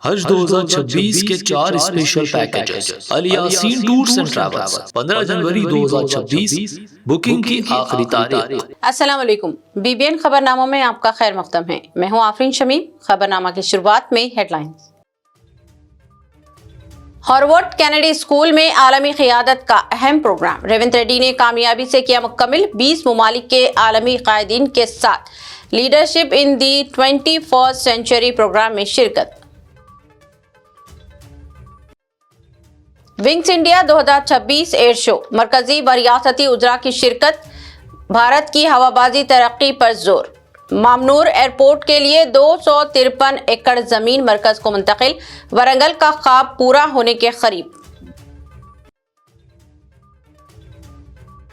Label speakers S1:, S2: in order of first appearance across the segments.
S1: حج 2026 کے 4 special packages Alyaseen tours and travels 15 جنوری 2026 booking کی آخری تاریخ۔
S2: السلام علیکم، بی بی این خبرناموں میں آپ کا خیر مقدم ہے۔ میں ہوں آفرین شمیم۔ خبرنامہ کی شروعات میں headlines. Harvard Kennedy School میں عالمی قیادت کا اہم پروگرام، ریونت ریڈی نے کامیابی سے کیا مکمل۔ 20 ممالک کے عالمی قائدین کے ساتھ leadership in the 21st century programme میں شرکت۔ ونگز انڈیا 2026 ایئر شو، مرکزی و ریاستی وزراء کی شرکت۔ بھارت کی ہوابازی ترقی پر زور۔ مامنور ایئرپورٹ کے لیے 253 ایکڑ زمین مرکز کو منتقل، ورنگل کا خواب پورا ہونے کے قریب۔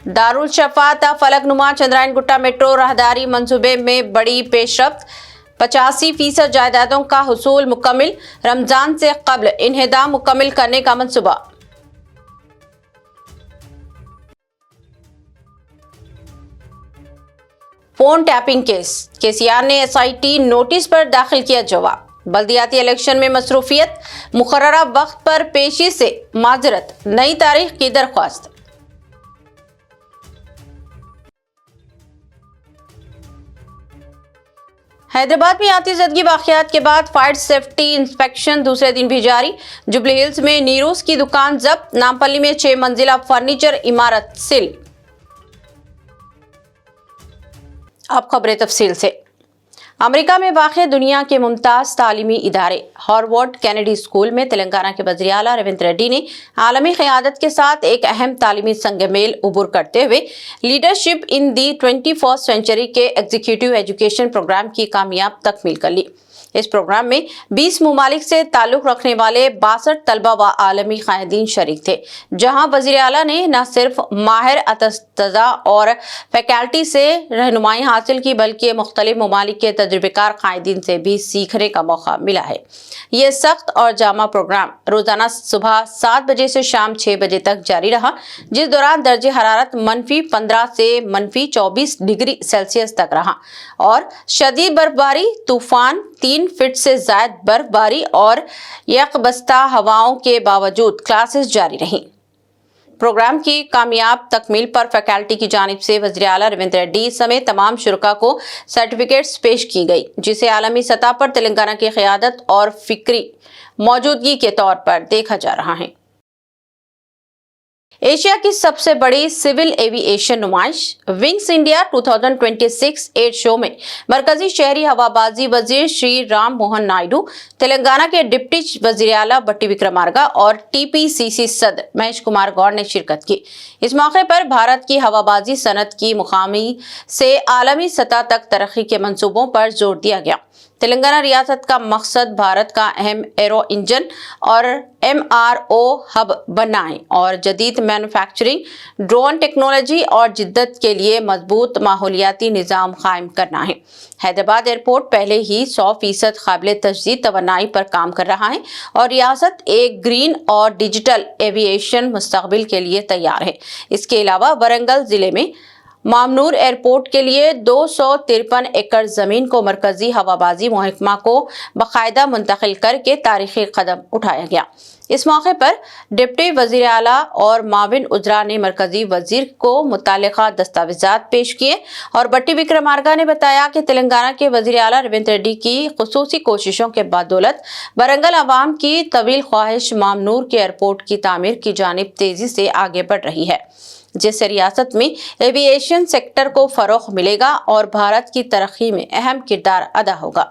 S2: دارالشفا تا فلک نما چندرائن گٹا میٹرو راہداری منصوبے میں بڑی پیش رفت، 85% جائیدادوں کا حصول مکمل، رمضان سے قبل انہدام مکمل کرنے کا منصوبہ۔ فون ٹیپنگ کیس، KCR نے SIT نوٹس پر داخل کیا جواب۔ بلدیاتی الیکشن میں مصروفیت، مقررہ وقت پر پیشی سے معذرت، نئی تاریخ کی درخواست۔ حیدرآباد میں آتش زدگی واقعات کے بعد فائر سیفٹی انسپیکشن دوسرے دن بھی جاری۔ جوبلی ہلز میں نیروز کی دکان ضبط، نامپلی میں 6 منزلہ فرنیچر عمارت سیل۔ اب خبریں تفصیل سے۔ امریکہ میں واقع دنیا کے ممتاز تعلیمی ادارے ہارورڈ کینیڈی اسکول میں تلنگانہ کے وزیر اعلیٰ ریونت ریڈی نے عالمی قیادت کے ساتھ ایک اہم تعلیمی سنگ میل عبور کرتے ہوئے leadership in the 21st century کے ایگزیکٹو ایجوکیشن پروگرام کی کامیاب تکمیل کر لی۔ اس پروگرام میں 20 ممالک سے تعلق رکھنے والے 62 طلبہ و عالمی قائدین شریک تھے، جہاں وزیر اعلیٰ نے نہ صرف ماہر اساتذہ اور فیکلٹی سے رہنمائی حاصل کی بلکہ مختلف ممالک کے تجربہ کار قائدین سے بھی سیکھنے کا موقع ملا ہے۔ یہ سخت اور جامع پروگرام روزانہ صبح 7 بجے سے شام 6 بجے تک جاری رہا، جس دوران درجہ حرارت -15 سے -24 ڈگری سیلسیس تک رہا اور شدید برفباری، طوفان، 3 فٹ سے زائد برف باری اور یکبستہ ہواؤں کے باوجود کلاسز جاری رہیں۔ پروگرام کی کامیاب تکمیل پر فیکلٹی کی جانب سے وزیر اعلیٰ ریونت ریڈی سمیت تمام شرکاء کو سرٹیفکیٹس پیش کی گئی، جسے عالمی سطح پر تلنگانہ کی قیادت اور فکری موجودگی کے طور پر دیکھا جا رہا ہے۔ ایشیا کی سب سے بڑی سول ایوی ایشن نمائش، ونگز انڈیا 2026 ایئر شو میں مرکزی شہری ہوابازی وزیر شری رام موہن نائیڈو، تلنگانہ کے ڈپٹی وزیر اعلیٰ بٹی وکرمارکا اور TPCC صدر مہیش کمار گوڑ نے شرکت کی۔ اس موقع پر بھارت کی ہوابازی صنعت کی مقامی سے عالمی سطح تک ترقی کے منصوبوں پر زور دیا گیا۔ تلنگانہ ریاست کا مقصد بھارت کا اہم ایرو انجن اور MRO ہب بننا ہے اور جدید مینوفیکچرنگ، ڈرون ٹیکنالوجی اور جدت کے لیے مضبوط ماحولیاتی نظام قائم کرنا ہے۔ حیدرآباد ایئرپورٹ پہلے ہی 100% قابل تجدید توانائی پر کام کر رہا ہے اور ریاست ایک گرین اور ڈیجیٹل ایوی ایشن مستقبل کے لیے تیار ہے۔ اس کے علاوہ ورنگل ضلع میں مامنور ایئرپورٹ کے لیے 253 ایکڑ زمین کو مرکزی ہوابازی محکمہ کو باقاعدہ منتقل کر کے تاریخی قدم اٹھایا گیا۔ اس موقع پر ڈپٹی وزیر اعلیٰ اور معاون وزراء نے مرکزی وزیر کو متعلقہ دستاویزات پیش کیے اور بٹی وکرمارکا نے بتایا کہ تلنگانہ کے وزیر اعلیٰ ریونت ریڈی کی خصوصی کوششوں کے بدولت ورنگل عوام کی طویل خواہش مامنور کے ایئرپورٹ کی تعمیر کی جانب تیزی سے آگے بڑھ رہی ہے، جس سے ریاست میں ایوی ایشن سیکٹر کو فروغ ملے گا اور بھارت کی ترقی میں اہم کردار ادا ہوگا۔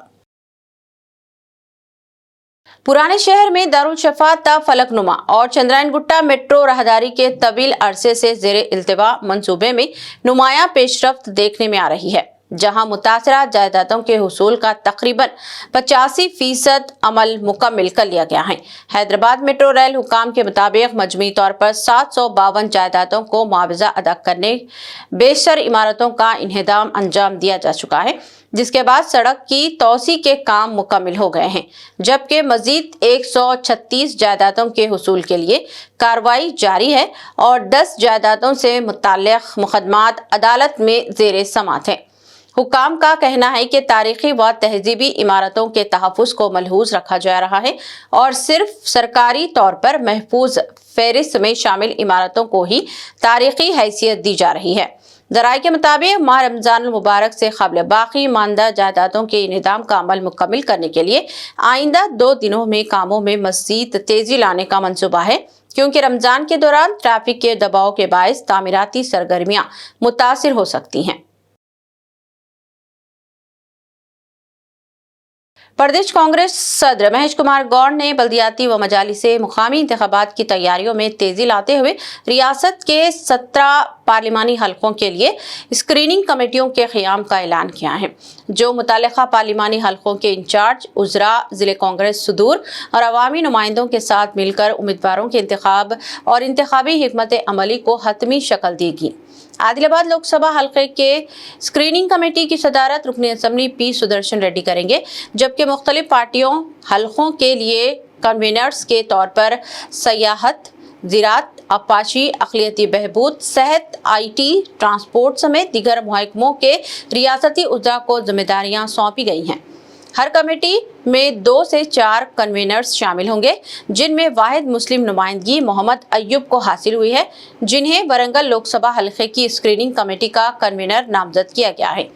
S2: پرانے شہر میں دارالشفا تا فلک نما اور چندرائن گٹا میٹرو راہداری کے طویل عرصے سے زیر التوا منصوبے میں نمایاں پیش رفت دیکھنے میں آ رہی ہے، جہاں متاثرہ جائیدادوں کے حصول کا تقریباً 85% عمل مکمل کر لیا گیا ہے۔ حیدرآباد میٹرو ریل حکام کے مطابق مجموعی طور پر 752 جائیدادوں کو معاوضہ ادا کرنے بیشتر عمارتوں کا انہدام انجام دیا جا چکا ہے، جس کے بعد سڑک کی توسیع کے کام مکمل ہو گئے ہیں، جبکہ مزید 136 جائیدادوں کے حصول کے لیے کارروائی جاری ہے اور 10 جائیدادوں سے متعلق مقدمات عدالت میں زیر سماعت ہیں۔ حکام کا کہنا ہے کہ تاریخی و تہذیبی عمارتوں کے تحفظ کو ملحوظ رکھا جا رہا ہے اور صرف سرکاری طور پر محفوظ فہرست میں شامل عمارتوں کو ہی تاریخی حیثیت دی جا رہی ہے۔ ذرائع کے مطابق ماہ رمضان المبارک سے قبل باقی ماندہ جائیدادوں کے انہدام کا عمل مکمل کرنے کے لیے آئندہ 2 دنوں میں کاموں میں مزید تیزی لانے کا منصوبہ ہے، کیونکہ رمضان کے دوران ٹریفک کے دباؤ کے باعث تعمیراتی سرگرمیاں متاثر ہو سکتی ہیں۔ پردیش کانگریس صدر مہیش کمار گوڑ نے بلدیاتی و مجالس مقامی انتخابات کی تیاریوں میں تیزی لاتے ہوئے ریاست کے 17 پارلیمانی حلقوں کے لیے اسکریننگ کمیٹیوں کے قیام کا اعلان کیا ہے، جو متعلقہ پارلیمانی حلقوں کے انچارج، وزراء، ضلع کانگریس صدور اور عوامی نمائندوں کے ساتھ مل کر امیدواروں کے انتخاب اور انتخابی حکمت عملی کو حتمی شکل دے گی۔ عادل آباد لوک سبھا حلقے کے اسکریننگ کمیٹی کی صدارت رکن اسمبلی پی سدرشن ریڈی کریں گے، جبکہ مختلف پارٹیوں حلقوں کے لیے کنوینرز کے طور پر سیاحت، زراعت، آبپاشی، اقلیتی بہبود، صحت، آئی ٹی، ٹرانسپورٹ سمیت دیگر محکموں کے ریاستی عزراء کو ذمہ داریاں سونپی گئی ہیں۔ ہر کمیٹی میں 2 سے 4 کنوینرز شامل ہوں گے، جن میں واحد مسلم نمائندگی محمد ایوب کو حاصل ہوئی ہے، جنہیں ورنگل لوک سبھا حلقے کی اسکریننگ کمیٹی کا کنوینر نامزد کیا گیا ہے،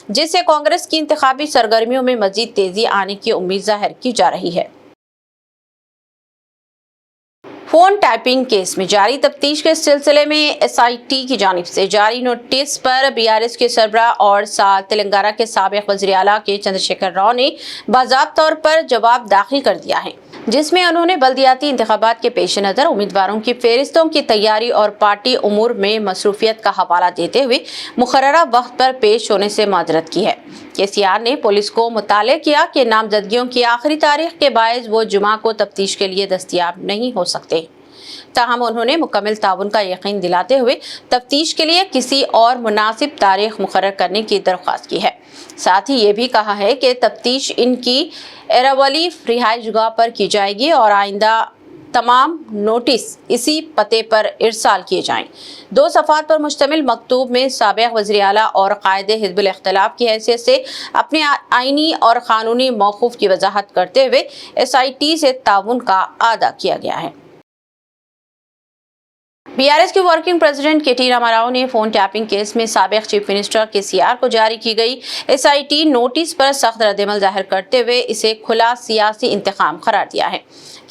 S2: جس سے کانگریس کی انتخابی سرگرمیوں میں مزید تیزی آنے کی امید ظاہر کی جا رہی ہے۔ فون ٹیپنگ کیس میں جاری تفتیش کے سلسلے میں ایس آئی ٹی کی جانب سے جاری نوٹس پر BRS کے سربراہ اور تلنگانہ کے سابق وزیر اعلیٰ کے چندرشیکھر راؤ نے باضابطہ طور پر جواب داخل کر دیا ہے، جس میں انہوں نے بلدیاتی انتخابات کے پیش نظر امیدواروں کی فہرستوں کی تیاری اور پارٹی امور میں مصروفیت کا حوالہ دیتے ہوئے مقررہ وقت پر پیش ہونے سے معذرت کی ہے۔ KCR نے پولیس کو مطلع کیا کہ نامزدگیوں کی آخری تاریخ کے باعث وہ جمعہ کو تفتیش کے لیے دستیاب نہیں ہو سکتے، تاہم انہوں نے مکمل تعاون کا یقین دلاتے ہوئے تفتیش کے لیے کسی اور مناسب تاریخ مقرر کرنے کی درخواست کی ہے۔ ساتھ ہی یہ بھی کہا ہے کہ تفتیش ان کی ایراولی رہائش گاہ پر کی جائے گی اور آئندہ تمام نوٹس اسی پتے پر ارسال کیے جائیں۔ 2 صفحات پر مشتمل مکتوب میں سابق وزیر اعلیٰ اور قائد حزب الاختلاف کی حیثیت سے اپنے آئینی اور قانونی موقف کی وضاحت کرتے ہوئے SIT سے تعاون کا اعادہ کیا گیا ہے۔ BRS کے working president KT Rama Rao نے فون ٹیپنگ کیس میں سابق چیف منسٹر KCR کو جاری کی گئی SIT نوٹس پر سخت ردعمل ظاہر کرتے ہوئے اسے کھلا سیاسی انتقام قرار دیا ہے۔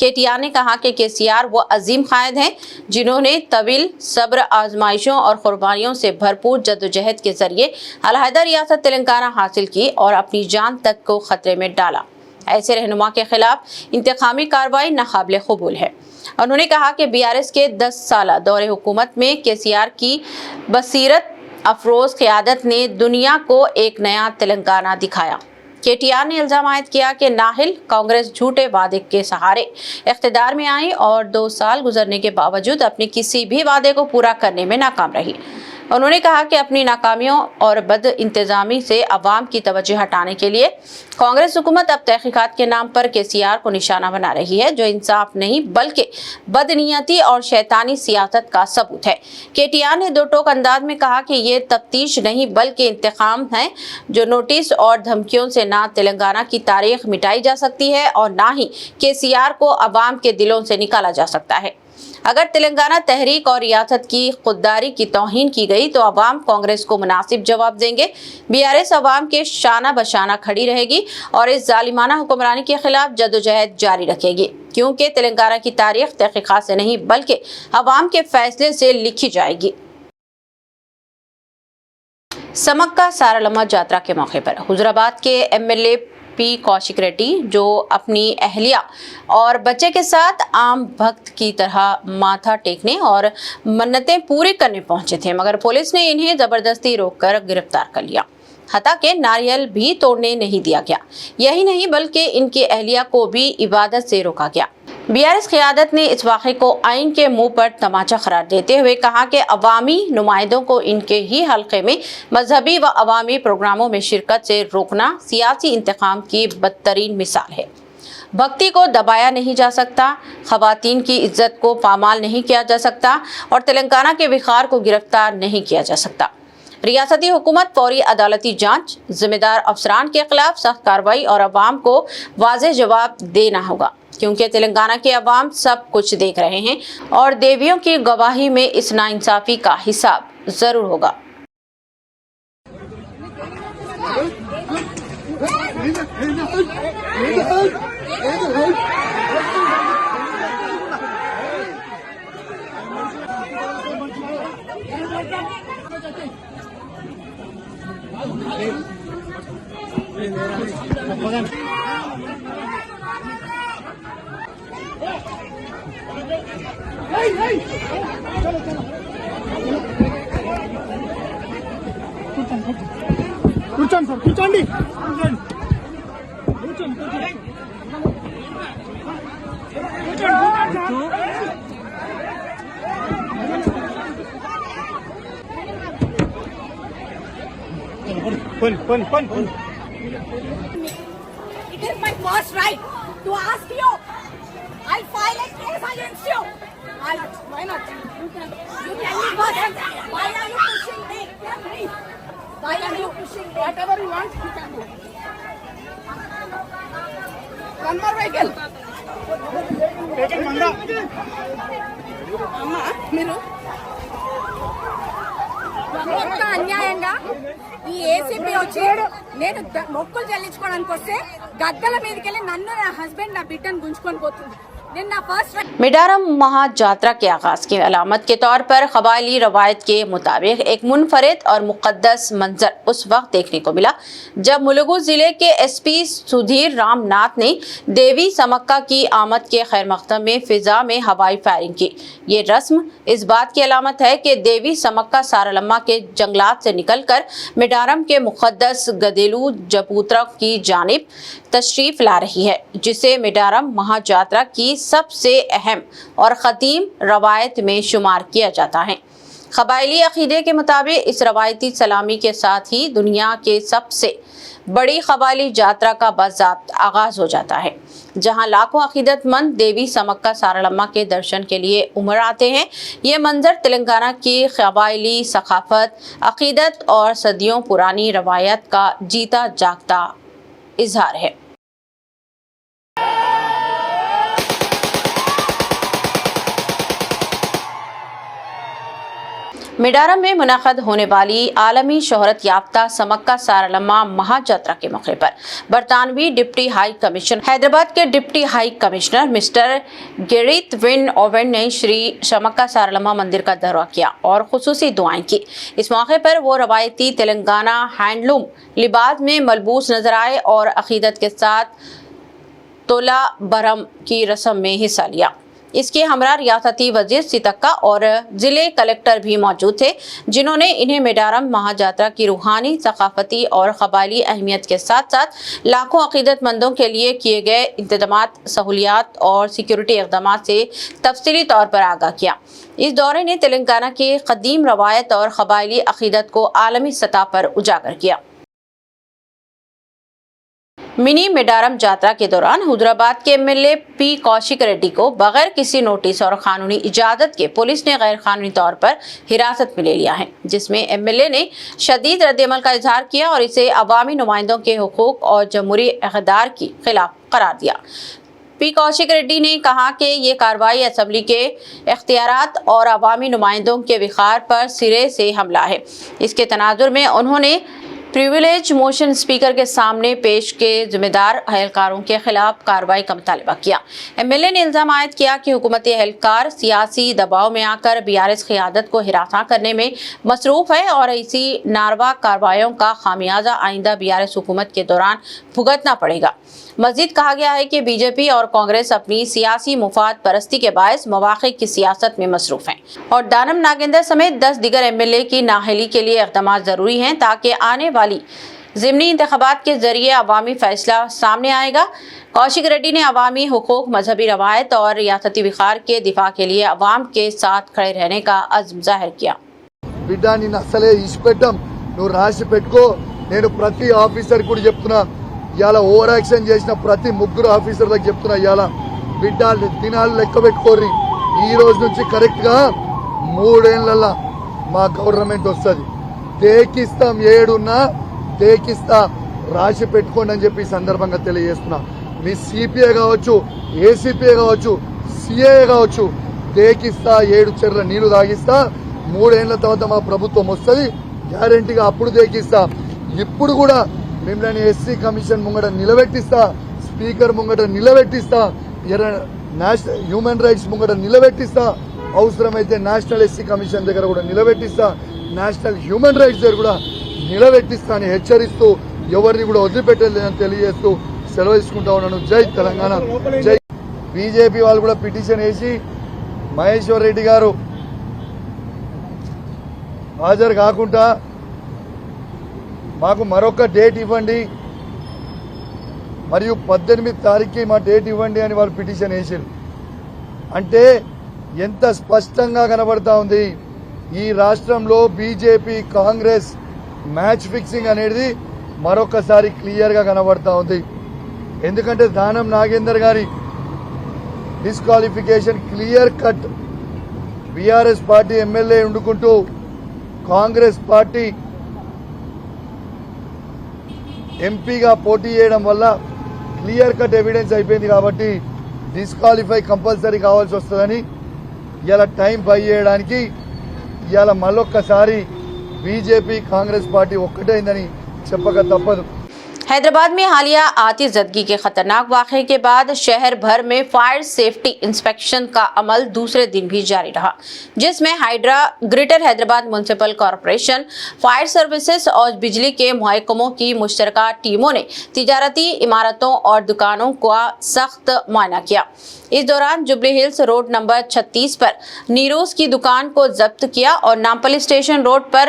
S2: KTR نے کہا کہ KCR وہ عظیم قائد ہیں جنہوں نے طویل صبر، آزمائشوں اور قربانیوں سے بھرپور جدوجہد کے ذریعے علیحدہ ریاست تلنگانہ حاصل کی اور اپنی جان تک کو خطرے میں ڈالا۔ ایسے رہنما کے خلاف انتقامی کارروائی ناقابل قبول ہے۔ انہوں نے کہا کہ BRS کے 10 سالہ دور حکومت میں KCR کی بصیرت افروز قیادت نے دنیا کو ایک نیا تلنگانہ دکھایا۔ KTR نے الزام عائد کیا کہ نااہل کانگریس جھوٹے وعدے کے سہارے اقتدار میں آئی اور 2 سال گزرنے کے باوجود اپنے کسی بھی وعدے کو پورا کرنے میں ناکام رہی۔ انہوں نے کہا کہ اپنی ناکامیوں اور بد انتظامی سے عوام کی توجہ ہٹانے کے لیے کانگریس حکومت اب تحقیقات کے نام پر KCR کو نشانہ بنا رہی ہے، جو انصاف نہیں بلکہ بدنیتی اور شیطانی سیاست کا ثبوت ہے۔ KTR نے 2 ٹوک انداز میں کہا کہ یہ تفتیش نہیں بلکہ انتقام ہے، جو نوٹس اور دھمکیوں سے نہ تلنگانہ کی تاریخ مٹائی جا سکتی ہے اور نہ ہی KCR کو عوام کے دلوں سے نکالا جا سکتا ہے۔ اگر تلنگانہ تحریک اور ریاست کی خودداری کی توہین کی گئی تو عوام کانگریس کو مناسب جواب دیں گے۔ BRS عوام کے شانہ بشانہ کھڑی رہے گی اور اس ظالمانہ حکمرانی کے خلاف جدوجہد جاری رکھے گی، کیونکہ تلنگانہ کی تاریخ تحقیقات سے نہیں بلکہ عوام کے فیصلے سے لکھی جائے گی۔ سمکا سارلما جاترا کے موقع پر حضرآباد کے MLA P کوشک ریڈی، جو اپنی اہلیہ اور بچے کے ساتھ عام بھکت کی طرح ماتھا ٹیکنے اور منتیں پوری کرنے پہنچے تھے، مگر پولیس نے انہیں زبردستی روک کر گرفتار کر لیا، حتیٰ کہ ناریل بھی توڑنے نہیں دیا گیا۔ یہی نہیں بلکہ ان کی اہلیہ کو بھی عبادت سے روکا گیا۔ BRS قیادت نے اس واقعے کو آئین کے منہ پر تماچا قرار دیتے ہوئے کہا کہ عوامی نمائندوں کو ان کے ہی حلقے میں مذہبی و عوامی پروگراموں میں شرکت سے روکنا سیاسی انتقام کی بدترین مثال ہے۔ بھکتی کو دبایا نہیں جا سکتا، خواتین کی عزت کو پامال نہیں کیا جا سکتا اور تلنگانہ کے وقار کو گرفتار نہیں کیا جا سکتا۔ रियासती हुकूमत फौरी अदालती जांच, जिम्मेदार अफसरान के खिलाफ सख्त कार्रवाई और अवाम को वाज़ेह जवाब देना होगा, क्योंकि तेलंगाना के अवाम सब कुछ देख रहे हैं और देवियों की गवाही में इस नाइंसाफी का हिसाब जरूर होगा।
S3: కూర్చోండి సార్, కూర్చోండి.
S4: It is my first right to ask you. I'll file a case against you. Why not? You tell me first. Why are you pushing me? Why are you pushing me? Whatever you want, you can do. One more vehicle. అమ్మా మీరు ఎంత అన్యాయంగా ఈ ACP వచ్చి నేను మొక్కులు చెల్లించుకోవడానికి వస్తే గద్దల మీదకి వెళ్ళి నన్ను నా హస్బెండ్ నా బిడ్డను గుంజుకొని పోతుంది. నేను నా ఫస్ట్
S2: मिडारम महाजात्रा के आगाज की अलामत के तौर पर कबायली रवायत के मुताबिक एक मुनफरिद और मुक़द्दस मंजर उस वक्त देखने को मिला जब मुलुगु जिले के एसपी सुधीर रामनाथ ने देवी समक्का की आमद के खैर मकदम में फिजा में हवाई फायरिंग की। ये रस्म इस बात की अलामत है कि देवी समक्का सारालम्मा के जंगलात से निकलकर मिडारम के मुक़द्दस गदेलू जपूत्रा की जानिब तशरीफ ला रही है, जिसे मिडारम महाजात्रा की सबसे अहम और ख़दीम रवायत में शुमार किया जाता है। क़बायली अक़ीदे के मुताबिक इस रवायती सलामी के साथ ही दुनिया के सबसे बड़ी क़बायली यात्रा का बाज़ाब्त आगाज़ हो जाता है, जहां लाखों अक़ीदतमंद देवी समक्का सारालम्मा के दर्शन के लिए उमड़ आते हैं। ये मंजर तेलंगाना की क़बायली सक़ाफ़त, अक़ीदत और सदियों पुरानी रवायत का जीता जागता इजहार है। मिडारम में मुनक़द होने वाली आलमी शोहरत याफ्ता समक्का सारालम्मा महाजात्रा के मौके पर बरतानवी डिप्टी हाई कमिश्नर हैदराबाद के deputy high commissioner mister Gareth Wynn Owen ने श्री समक्का सारालम्मा मंदिर का दौरा किया और खुसूसी दुआएं की। इस मौके पर वो रवायती तेलंगाना हैंडलूम लिबास में मलबूस नजर आए और अक़ीदत के साथ तोला बरम की रस्म में हिस्सा लिया। इसके हमरा रियासती वजीर सितक्का और जिले कलेक्टर भी मौजूद थे, जिन्होंने इन्हें मिडारम महाजात्रा की रूहानी, सकाफती और क़बायली अहमियत के साथ साथ लाखों अक़ीदतमंदों के लिए किए गए इंतज़ामात, सहूलियात और सिक्योरिटी इक़दाम से तफसीली तौर पर आगाह किया। इस दौरे ने तेलंगाना की क़दीम रवायत और क़बायली अक़ीदत को आलमी सतह पर उजागर किया। मिनी मिडारम यात्रा के दौरान हैदराबाद के एमएलए पी कौशिक रेड्डी को बगैर किसी नोटिस और कानूनी इजाजत के पुलिस ने गैर कानूनी तौर पर हिरासत में ले लिया है, जिसमें एमएलए ने शदीद रद्द-ए-अमल का इजहार किया और इसे अवामी नुमाइंदों के हुकूक और जमहूरी इक़्तिदार की खिलाफ करार दिया। पी कौशिक रेड्डी ने कहा कि ये कार्रवाई असम्बली के इख्तियारात और अवामी नुमाइंदों के विक़ार पर सिरे से हमला है। इसके तनाजुर में उन्होंने प्रिविलेज मोशन स्पीकर के सामने पेश के जिम्मेदार अहलकारों के खिलाफ कार्रवाई का मुतालबा किया। एमएलए ने इल्ज़ाम आयद किया कि हुकूमती अहलकार सियासी दबाव में आकर बीआरएस क़यादत को हिरासा करने में मसरूफ़ है और ऐसी नारवा कार्रवाइयों का खामियाजा आइंदा बीआरएस हुकूमत के दौरान भुगतना पड़ेगा। मज़ीद कहा गया है कि बीजेपी और कांग्रेस अपनी सियासी मुफाद परस्ती के बायस मवाक़े की सियासत में मसरूफ़ हैं और दानम नागेंद्र समेत 10 दीगर एमएलए की नाअहली के लिए इक़दाम ज़रूरी हैं ताकि आने वाली ज़िमनी इंतख़ाबात के ज़रिए अवामी फ़ैसला सामने आएगा। कौशिक रेड्डी ने अवामी हुकूक, मजहबी रवायत और रियासती विक़ार के दिफा के लिए अवाम के साथ खड़े रहने का अज़्म ज़ाहिर किया।
S5: बिड्डा నిన్ను అసలే ఇష్టపెట్టం నువ్వు రాసి పెట్టుకో నేను ప్రతి ఆఫీసర్ కూడా చెప్తున్నా ఇయాల ఓవర్ యాక్షన్ చేసిన ప్రతి ముగ్గురు ఆఫీసర్లకు చెప్తున్నా ఇయాల బిడ్డ దినాలు లెక్క పెట్టుకోర్రి ఈ రోజు నుంచి కరెక్ట్ గా 3 ఏళ్లలో మా గవర్నమెంట్ వస్తది తేకిస్తాం, ఏడున్నా తేకిస్తా, రాసి పెట్టుకోండి అని చెప్పి సందర్భంగా తెలియజేస్తున్నా. మీ సిపిఐ కావచ్చు, ఏసీపీఐ కావచ్చు, సిఐ కావచ్చు, తేకిస్తా, 7 చెర్ల నీళ్లు తాగిస్తా. 3 ఏళ్ల తర్వాత మా ప్రభుత్వం వస్తుంది, గ్యారెంటీగా అప్పుడు తేకిస్తా. ఇప్పుడు కూడా మిమ్మల్ని ఎస్సీ కమిషన్ ముంగట నిలబెట్టిస్తా, స్పీకర్ ముంగట నిలబెట్టిస్తా, నేషనల్ హ్యూమన్ రైట్స్ ముంగట నిలబెట్టిస్తా, అవసరమైతే నేషనల్ ఎస్సీ కమిషన్ దగ్గర కూడా నిలబెట్టిస్తా, నేషనల్ హ్యూమన్ రైట్స్ దగ్గర కూడా నిలబెట్టిస్తా అని హెచ్చరిస్తూ ఎవరిని కూడా వదిలిపెట్టలేదని తెలియజేస్తూ సెలవు తీసుకుంటా ఉన్నాను. జై తెలంగాణ, జై. బీజేపీ వాళ్ళు కూడా పిటిషన్ వేసి మహేశ్వర్ రెడ్డి గారు హాజరు కాకుండా మాకు మరొక డేట్ ఇవ్వండి, మరియు 18 తారీఖుకి మా డేట్ ఇవ్వండి అని వాళ్ళు పిటిషన్ వేసారు. అంటే ఎంత స్పష్టంగా కనబడతా ఉంది ఈ రాష్ట్రంలో బీజేపీ కాంగ్రెస్ మ్యాచ్ ఫిక్సింగ్ అనేది మరొకసారి క్లియర్గా కనబడతా ఉంది. ఎందుకంటే దానం నాగేందర్ గారి disqualification clear cut. BRS party MLA ఉండుకుంటూ కాంగ్రెస్ పార్టీ ఎంపీగా పోటీ చేయడం వల్ల క్లియర్ కట్ ఎవిడెన్స్ అయిపోయింది. కాబట్టి డిస్క్వాలిఫై కంపల్సరీ కావాల్సి వస్తుందని ఇలా టైం బై చేయడానికి ఇలా మళ్ళొక్కసారి బీజేపీ కాంగ్రెస్ పార్టీ ఒక్కటైందని చెప్పక తప్పదు.
S2: हैदराबाद में हालिया आतिशबाजी के खतरनाक वाक़े के बाद शहर भर में फायर सेफ्टी इंस्पेक्शन का अमल दूसरे दिन भी जारी रहा, जिसमें hydra, greater Hyderabad municipal corporation, fire services और बिजली के महकमों की मुश्तरका टीमों ने तिजारती इमारतों और दुकानों का सख्त मुआयना किया। इस दौरान जुबली हिल्स रोड नंबर 36 पर नीरोज की दुकान को जब्त किया और नामपल्ली स्टेशन रोड पर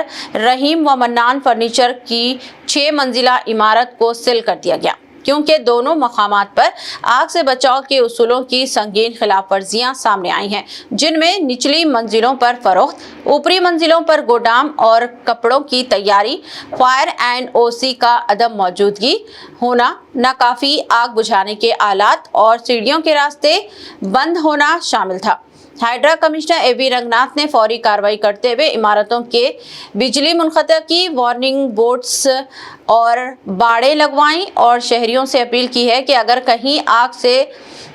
S2: रहीम व मन्नान फर्नीचर की 6 मंजिला इमारत को सील कर दिया गया, क्योंकि दोनों मकामात पर आग से बचाव के उसूलों की संगीन खिलाफ वर्जियां सामने आई हैं, जिनमें निचली मंजिलों पर फरोख्त, ऊपरी मंजिलों पर गोदाम और कपड़ों की तैयारी, फायर एंड ओसी का अदम मौजूदगी होना, नाकाफी आग बुझाने के आलात और सीढ़ियों के रास्ते बंद होना शामिल था। Hydra commissioner AB. रंगनाथ ने फौरी कार्रवाई करते हुए इमारतों के बिजली मुनक़ता की वार्निंग बोर्ड्स और बाड़े लगवाई और शहरियों से अपील की है कि अगर कहीं आग से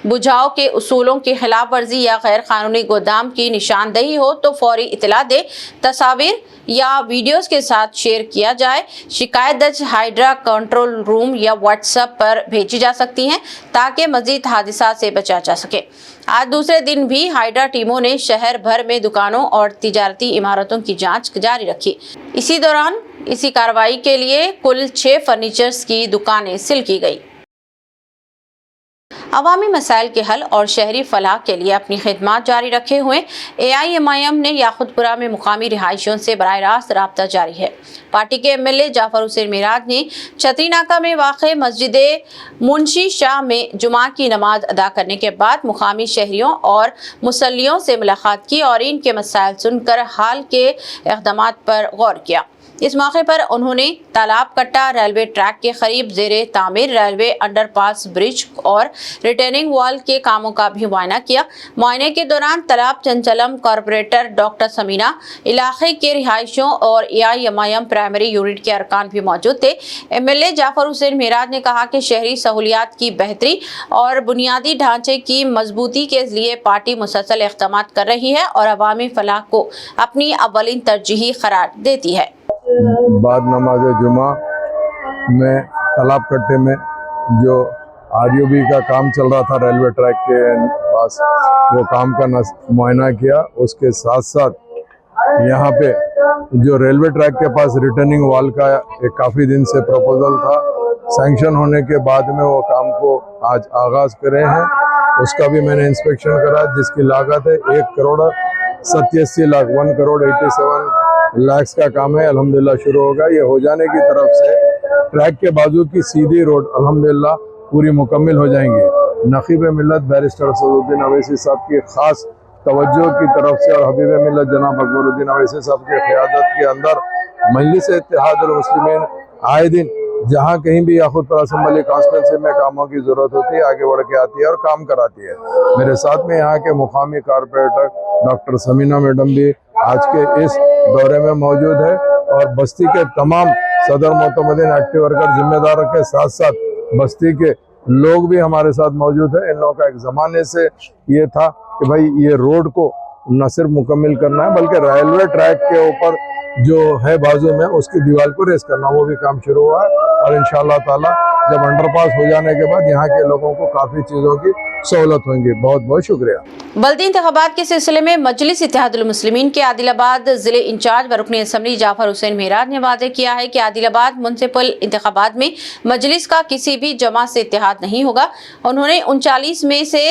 S2: बुझाव के उसूलों की खिलाफ वर्जी या गैर कानूनी गोदाम की निशानदेही हो तो फौरी इतला दे, तस्वीर या वीडियोस के साथ शेयर किया जाए। शिकायत दर्ज हाइड्रा कंट्रोल रूम या व्हाट्सएप पर भेजी जा सकती हैं ताकि मजीद हादसा से बचा जा सके। आज दूसरे दिन भी हाइड्रा टीमों ने शहर भर में दुकानों और तिजारती इमारतों की जांच जारी रखी। इसी दौरान इसी कार्रवाई के लिए कुल 6 फर्नीचर्स की दुकानें सील की गई। अवामी मसाइल के हल और शहरी फलाह के लिए अपनी खिदमत जारी रखे हुए AIMIM ने याकुतपुरा में मुकामी रिहायशियों से बराह रास्त राब्ता जारी है। पार्टी के MLA जाफर हुसैन मिराज ने छतरी नाका में वाक़े मस्जिद मुंशी शाह में जुमा की नमाज अदा करने के बाद मुकामी शहरियों और मुसल्लियों से मुलाकात की और इनके मसाइल सुनकर हाल के इक़दामात पर गौर किया। इस मौके पर उन्होंने तालाब कट्टा रेलवे ट्रैक के करीब ज़ेरे तामीर रेलवे अंडरपास ब्रिज और रिटर्निंग वॉल के कामों का भी मुआयना किया। मुआयने के दौरान तालाब चंचलम कॉरपोरेटर डॉक्टर समीना, इलाके के रिहायशियों और AIMIM प्राइमरी यूनिट के अरकान भी मौजूद थे। MLA जाफर हुसैन मिराज ने कहा कि शहरी सहूलियात की बेहतरी और बुनियादी ढांचे की मजबूती के लिए पार्टी मुसलसल इक़दामात कर रही है और अवामी फलाह को अपनी अव्वलीन तरजीही करार देती है।
S6: बाद नमाज जुमा में तालाब कट्टे में जो RUB का काम चल रहा था रेलवे ट्रैक के पास, वो काम का मुआयना किया। उसके साथ साथ यहाँ पे जो रेलवे ट्रैक के पास रिटर्निंग वॉल का एक काफ़ी दिन से प्रपोजल था, सैंक्शन होने के बाद में वो काम को आज आगाज़ करे हैं। उसका भी मैंने इंस्पेक्शन करा, जिसकी लागत है 1,87,00,000 1,87,00,000 का काम है। अल्हम्दुलिल्लाह शुरू होगा। ये हो जाने की तरफ से ट्रैक के बाजू की सीधी रोड अल्हम्दुलिल्लाह पूरी मुकम्मल हो जाएंगी। नक़ीब मिल्लत बैरिस्टर असदुद्दीन अवैसी साहब की ख़ास तवज्जो की तरफ से और हबीब मिल्लत जनाब अकबरुद्दीन अवैसी साहब की क़यादत के अंदर मजलिस इत्तेहादुल मुस्लिमीन आए दिन जहाँ कहीं भी याकुतपुरा असम्बली कॉन्स्टिट्यूंसी में कामों की ज़रूरत होती है आगे बढ़ के आती है और काम कराती है। मेरे साथ में यहाँ के मुकामी कॉरपोरेटर डॉक्टर समीना मैडम भी आज के इस दौरे में मौजूद है और बस्ती के तमाम सदर मोतमदीन एक्टिव वर्कर जिम्मेदारों के साथ साथ बस्ती के लोग भी हमारे साथ मौजूद है। इन लोगों का एक ज़माने से ये था कि भाई ये रोड को न सिर्फ मुकम्मल करना है बल्कि रेलवे ट्रैक के ऊपर जो है बाजू में उसकी दीवार को रेस करना, वो भी काम शुरू हुआ है। और इंशाअल्लाह ताला जब अंडरपास हो जाने के बाद यहाँ के लोगों को काफ़ी चीज़ों की सहूलत होंगी। बहुत बहुत शुक्रिया।
S2: बल्दी इंतखाबात के सिलसिले में मजलिस इत्तेहादुल मुस्लिमीन के आदिलाबाद जिले इंचार्ज व रुकन असम्बली जाफर हुसैन मेहराज ने वादे किया है कि आदिलाबाद म्युनिसिपल इंतखाबात में मजलिस का किसी भी जमात से इत्तेहाद नहीं होगा। उन्होंने 39 में से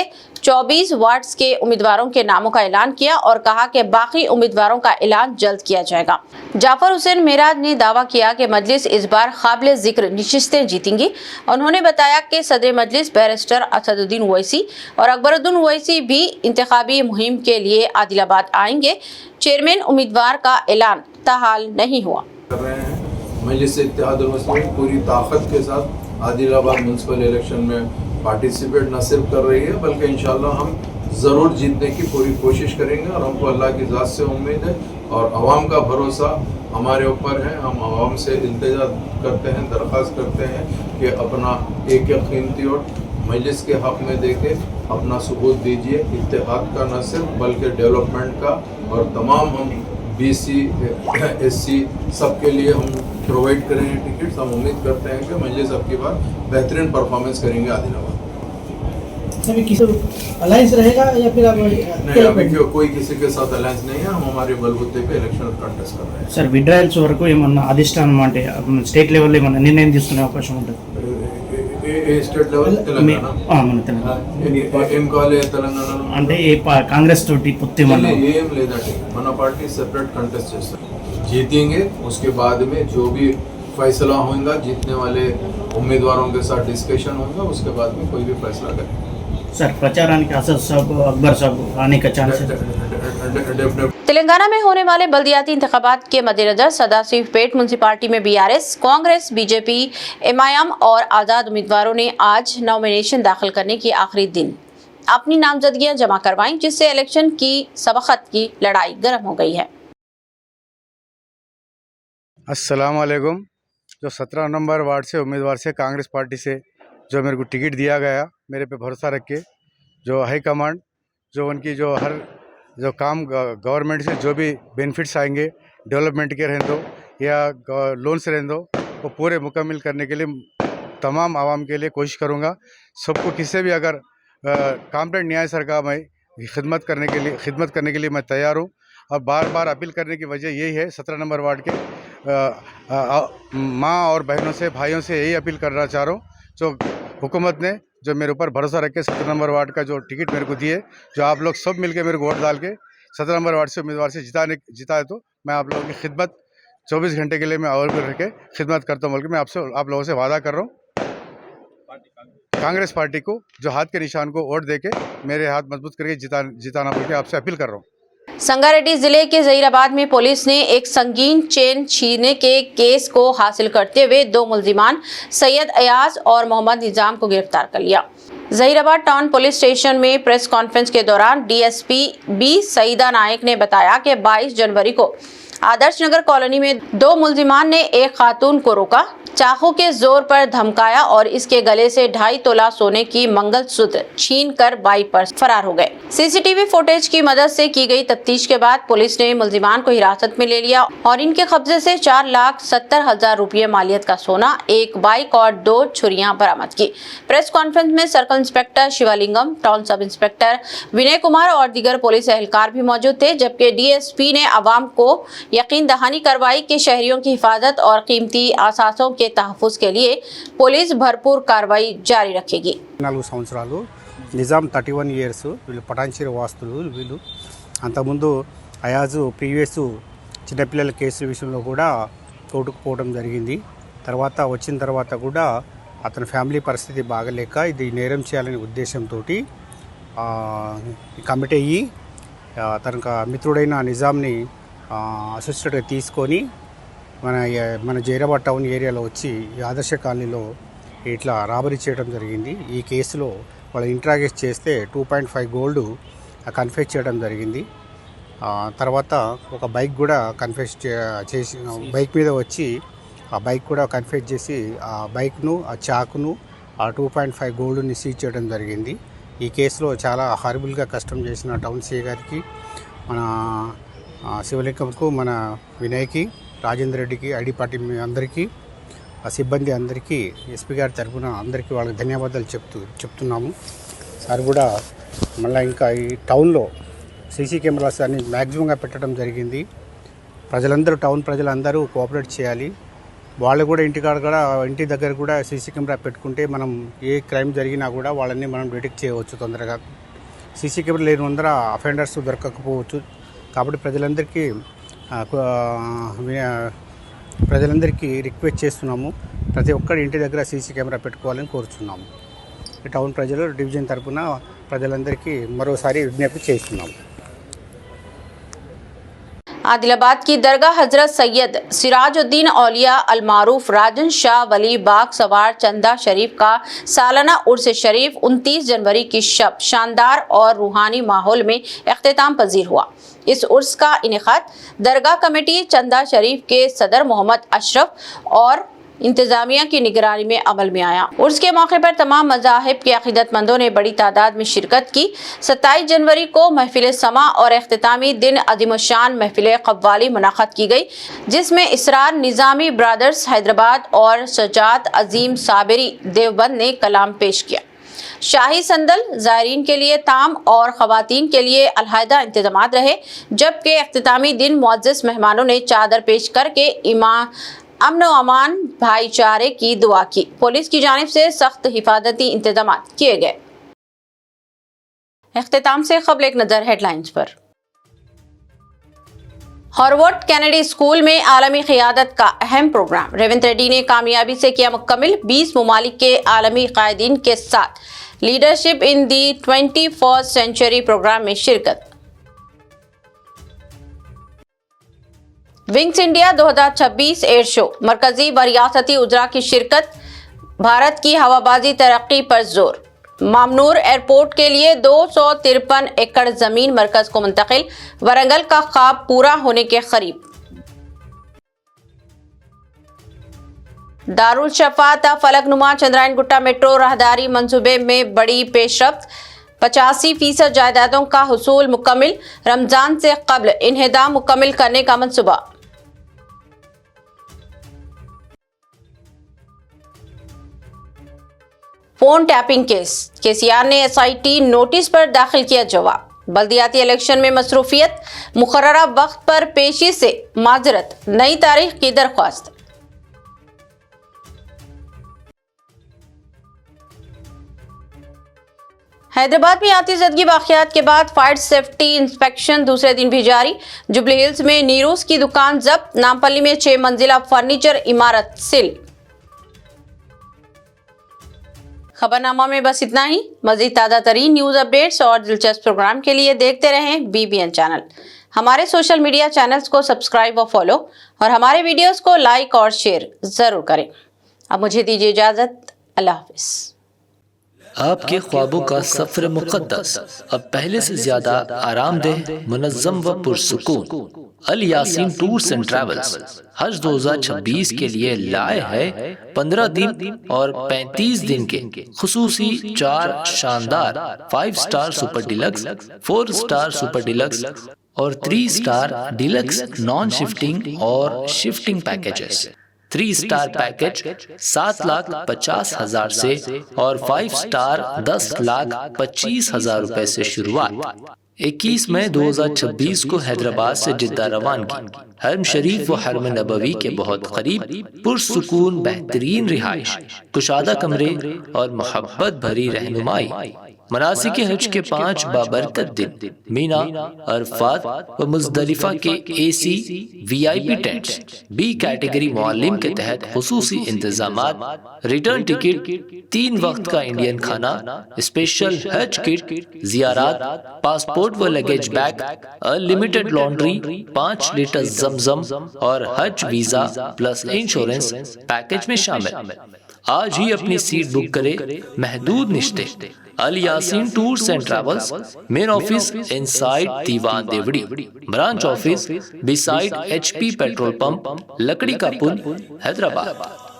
S2: 24 वार्ड्स के उम्मीदवारों के नामों का ऐलान किया और कहा कि बाकी उम्मीदवारों का ऐलान जल्द किया जाएगा। जाफर हुसैन मेहराज ने दावा किया कि मजलिस इस बार काबिल जिक्र नशिस्तें जीतेंगी। उन्होंने बताया कि सदर मजलिस बैरिस्टर असदुद्दीन ओवैसी और अकबरुद्दीन ओवैसी भी इंतखाबी मुहिम के लिए आदिलाबाद आएंगे। चेयरमैन उम्मीदवार का ऐलान ताहाल नहीं हुआ।
S7: मजलिस इत्तेहादुल मुस्लिमीन पूरी ताकत के साथ आदिलाबाद म्युनिसिपल इलेक्शन में पार्टिसिपेट न सिर्फ कर रही है बल्कि इंशाल्लाह हम ज़रूर जीतने की पूरी कोशिश करेंगे। और हमको अल्लाह की ज़ात से उम्मीद है और आवाम का भरोसा हमारे ऊपर है। हम आवाम से इल्तिजा करते हैं, दरख्वास्त करते हैं कि अपना एक कीमती वोट मजलिस के हक़ में देके अपना सबूत दीजिए। इत्तेहाद का न सिर्फ बल्कि डेवलपमेंट का और तमाम हम BC SC सबके लिए हम प्रोवाइड करेंगे टिकट्स। हम उम्मीद करते हैं कि मजलिस अब की बार बेहतरीन परफॉर्मेंस करेंगे आदिलाबाद।
S3: सभी किसी अलायंस रहेगा या फिर आप
S7: नहीं, अभी कोई किसी के साथ अलायंस नहीं है। हम हमारे बलबूते पे इलेक्शन कंटेस्ट कर रहे हैं।
S8: సార్ విడ్రాయల్స్ వరకు ఏమన్నా అధిష్టానం అంటే స్టేట్ లెవెల్లో ఏమన్నా నిర్ణయం తీసుకునే అవకాశం ఉంటుంది?
S7: స్టేట్ లెవెల్ తెలంగాణ
S8: మన తెలంగాణ
S7: ఏం కావాలి తెలంగాణలో
S8: అంటే కాంగ్రెస్ తోటి పొత్తు ఏమన్నా
S7: ఏం లేదండి। మన పార్టీ సెపరేట్ కంటెస్ట్ చేస్తారు, जीतेंगे। उसके बाद में जो भी फैसला होगा जीतने वाले उम्मीदवारों के साथ डिस्कशन होगा, उसके बाद में कोई भी फैसला करेंगे।
S8: सर प्रचाराనికి असद साहब अकबर साहब आने का चांस है?
S2: तेलंगाना में होने वाले बल्दियाती इंतखाबात के मद्देनजर सदाशिवपेट म्युनिसिपालिटी में BRS, कांग्रेस, BJP, MIM और आज़ाद उम्मीदवारों ने आज नॉमिनेशन दाखिल करने की आखिरी दिन अपनी नामजदगियां जमा करवाईं, जिससे इलेक्शन की सबकत की लड़ाई गर्म हो गई है।
S9: अस्सलाम वालेकुम। जो 17 नंबर वार्ड से उम्मीदवार से कांग्रेस पार्टी से जो मेरे को टिकट दिया गया, मेरे पे भरोसा रख के, जो हाई कमांड जो उनकी जो हर जो काम गवर्नमेंट से जो भी बेनिफिट्स आएंगे डेवलपमेंट के रहने दो या लोन्स रहने दो, वो पूरे मुकम्मल करने के लिए तमाम आवाम के लिए कोशिश करूँगा। सबको किसी भी अगर कॉम्प्लेंट न्याय सरकार में खिदमत करने के लिए मैं तैयार हूँ। और बार बार अपील करने की वजह यही है, 17 नंबर वार्ड के माँ और बहनों से भाइयों से यही अपील करना चाह रहा हूँ, जो हुकूमत ने जो मेरे ऊपर भरोसा रख के 17 नंबर वार्ड का जो टिकट मेरे को दिए, जो आप लोग सब मिलके मेरे को वोट डाल के 17 नंबर वार्ड से उम्मीदवार से जिताए तो मैं आप लोगों की खिदमत 24 घंटे के लिए मैं अवेलेबल रह के खिदमत करता हूँ। बल्कि मैं आप लोगों से वादा कर रहा हूँ, कांग्रेस पार्टी को जो हाथ के निशान को वोट दे के मेरे हाथ मजबूत करके जिताना बोल के आपसे अपील कर रहा हूँ।
S2: संगारेड्डी जिले के जहीराबाद में पुलिस ने एक संगीन चेन छीनने के केस को हासिल करते हुए 2 मुल्जिमान सैयद अयाज और मोहम्मद निजाम को गिरफ्तार कर लिया। जहीराबाद टाउन पुलिस स्टेशन में प्रेस कॉन्फ्रेंस के दौरान DSP B सईदा नायक ने बताया कि 22 जनवरी को आदर्श नगर कॉलोनी में 2 मुल्जिमान ने एक खातून को रोका, चाकू के जोर पर धमकाया और इसके गले से 2.5 तोला सोने की मंगलसूत्र छीन कर बाइक पर फरार हो गए। CCTV फुटेज की मदद से की गई तफ्तीश के बाद पुलिस ने मुल्जिमान को हिरासत में ले लिया और इनके कब्जे से 4,70,000 रुपये मालियत का सोना, एक बाइक और 2 छुरियां बरामद की। प्रेस कॉन्फ्रेंस में circle inspector Shivalingam, town sub inspector Vinay Kumar और दीगर पुलिस एहलकार भी मौजूद थे, जबकि DSP ने आवाम को यकीन दहानी करवाई कि शहरियों की हिफाजत और कीमती असासों के तहफ़्फ़ुज़ के लिए पुलिस भरपूर कार्रवाई जारी रखेगी।
S10: 4 సంవత్సరాలు నిజాం 31 ఇయర్స్ వీళ్ళు పటాన్చేరు వాస్తులు వీళ్ళు అంతకుముందు అయాజు ప్రీవియస్ చిన్నపిల్లల కేసు విషయంలో కూడా కోర్టుకు పోవడం జరిగింది। వచ్చిన తర్వాత కూడా అతని ఫ్యామిలీ పరిస్థితి బాగలేక ఇది నేరం చేయాలనే ఉద్దేశంతో కమిటీ అయ్యి తనకు మిత్రుడైన నిజాంని అసిస్టెంట్గా తీసుకొని మన జైరాబాద్ టౌన్ ఏరియాలో వచ్చి ఆదర్శ కాలనీలో ఇట్లా రాబరీ చేయడం జరిగింది। ఈ కేసులో వాళ్ళు ఇంట్రాగేట్ చేస్తే 2.5 గోల్డ్ కన్ఫెక్ట్ చేయడం జరిగింది। తర్వాత ఒక బైక్ కూడా కన్ఫెస్ చేసి బైక్ మీద వచ్చి ఆ బైక్ కూడా కన్ఫెస్ చేసి ఆ బైక్ను ఆ చాకును ఆ 2.5 గోల్డ్ని సీజ్ చేయడం జరిగింది. ఈ కేసులో చాలా హారబుల్గా కష్టం చేసిన టౌన్ సిఐ గారికి, మన శివలింగంకు, మన వినయ్కి, రాజేందర్ రెడ్డికి, ఐడి పార్టీ అందరికీ, ఆ సిబ్బంది అందరికీ, ఎస్పీ గారి తరఫున అందరికీ వాళ్ళకి ధన్యవాదాలు చెప్తున్నాము. సార్ కూడా మళ్ళీ ఇంకా ఈ టౌన్లో సీసీ కెమెరాస్ అన్ని మ్యాక్సిమంగా పెట్టడం జరిగింది. ప్రజలందరూ, టౌన్ ప్రజలందరూ కోఆపరేట్ చేయాలి. వాళ్ళు కూడా ఇంటి దగ్గర కూడా సీసీ కెమెరా పెట్టుకుంటే మనం ఏ క్రైమ్ జరిగినా కూడా వాళ్ళని మనం డిటెక్ట్ చేయవచ్చు తొందరగా. సీసీ కెమెరా లేని ముందర అఫెండర్స్ దొరకకపోవచ్చు. కాబట్టి ప్రజలందరికీ రిక్వెస్ట్ చేస్తున్నాము, ప్రతి ఒక్కరి ఇంటి దగ్గర సీసీ కెమెరా పెట్టుకోవాలని కోరుచున్నాము. టౌన్ ప్రజలు డివిజన్ తరఫున ప్రజలందరికీ మరోసారి విజ్ఞప్తి చేస్తున్నాము.
S2: आदिलाबाद की दरगाह हजरत सैयद सिराजुद्दीन औलिया अलमारूफ राजन शाह वली बाग सवार चंदा शरीफ का सालाना उर्स शरीफ 29 जनवरी की शब शानदार और रूहानी माहौल में इख्तिताम पजीर हुआ। इस उर्स का इनेकाद दरगाह कमेटी चंदा शरीफ के सदर मोहम्मद अशरफ और इंतजामिया की निगरानी में अमल में आया। उर्स के मौके पर तमाम मज़ाहिब के अक़ीदतमंदों ने बड़ी तादाद में शिरकत की। 27 जनवरी को महफिल समा और इख्तितामी दिन अज़ीमुश्शान महफिल क़व्वाली मुनक़्क़द की गई, जिसमें इसरार निज़ामी ब्रदर्स हैदराबाद और सजाद अजीम साबिरी देवबंद ने कलाम पेश किया। शाही संदल ज़ायरीन के लिए ताम और ख़वातीन के लिए अलहदा इंतज़ामात रहे, जबकि इख्तितामी दिन मुअज़्ज़ज़ मेहमानों ने चादर पेश करके अमन व अमान भाईचारे की दुआ की। पुलिस की जानिब से सख्त हिफाजती इंतजाम किए गए। इख्तिताम से क़ब्ल एक नज़र हेडलाइंस पर। हार्वर्ड कैनेडी स्कूल में आलमी क़ियादत का अहम प्रोग्राम, रेवंत रेड्डी ने कामयाबी से किया मुकम्मिल। 20 ममालिक के आलमी कायदीन के साथ leadership in the 21st century programme में शिरकत। विंग्स इंडिया 2026 एयर शो, मरकजी व रियासती उजरा की शिरकत। भारत की हवाबाजी तरक्की पर जोर। मामनूर एयरपोर्ट के लिए 253 एकड़ जमीन मरकज को मुंतकिल। वरंगल का ख्वाब पूरा होने के करीब। दारुल शफा ता फलकनुमा चंद्रायन गुट्टा मेट्रो राहदारी मंसूबे में बड़ी पेशरफ्त। 85% जायदादों का हुसूल मुकम्मिल। रमजान से कबल इन्हेदाम मुकम्मिल करने का मंसूबा। फोन टैपिंग केस, केसीआर ने एसआईटी नोटिस पर दाखिल किया जवाब। बल्दियाती इलेक्शन में मसरूफियत, मुकर्ररा वक्त पर पेशी से माजरत, नई तारीख की दरख्वास्त। हैदराबाद में आतिशबाजी वाक़यात के बाद फायर सेफ्टी इंस्पेक्शन दूसरे दिन भी जारी। जुबली हिल्स में नीरूस की दुकान जब्त। नामपल्ली में 6 मंजिला फर्नीचर इमारत सील। खबरनामा में बस इतना ही। मज़ीद ताज़ा तरीन न्यूज़ अपडेट्स और दिलचस्प प्रोग्राम के लिए देखते रहें BBN चैनल। हमारे सोशल मीडिया चैनल्स को सब्सक्राइब और फॉलो, और हमारे वीडियोस को लाइक और शेयर ज़रूर करें। अब मुझे दीजिए इजाज़त। अल्लाह हाफ़िज़।
S1: आपके ख्वाबों का सफर मुक़द्दस अब पहले से ज्यादा आरामदेह, मुनज़्ज़म व पुरसुकून। अल यासीन टूर्स एंड ट्रैवल्स हज 2026 के लिए लाए है 15 दिन और 35 दिन के खुसूसी 4 शानदार 5 star super deluxe, 4 star super deluxe और 3 स्टार डिलक्स नॉन शिफ्टिंग और शिफ्टिंग पैकेजेस। 3 स्टार पैकेज 7,50,000 से और 5 स्टार 10,25,000 रुपए से शुरुआत। 21 मई 2026 को हैदराबाद से जिद्दा रवानगी। हरम शरीफ व हरम नबवी के बहुत करीब पुरसुकून बेहतरीन रिहाइश, कुशादा कमरे और मोहब्बत भरी रहनुमाई। मनासिक हज के 5 बाबरकत दिन मीना, अरफात व मुज़दलिफा के AC VIP tents, B category मुअल्लिम के तहत खुसूसी इंतजामात, रिटर्न टिकट, 3 वक्त का इंडियन खाना, स्पेशल हज किट, जियारात, पासपोर्ट व luggage bag, unlimited laundry, 5 litre Zamzam और Hajj visa plus insurance package में शामिल। آج ہی اپنی سیٹ بک کرے محدود نشتے Alyaseen tours and travels main office inside Dewan Deodi branch office beside HP petrol pump Lakdi ka pull Hyderabad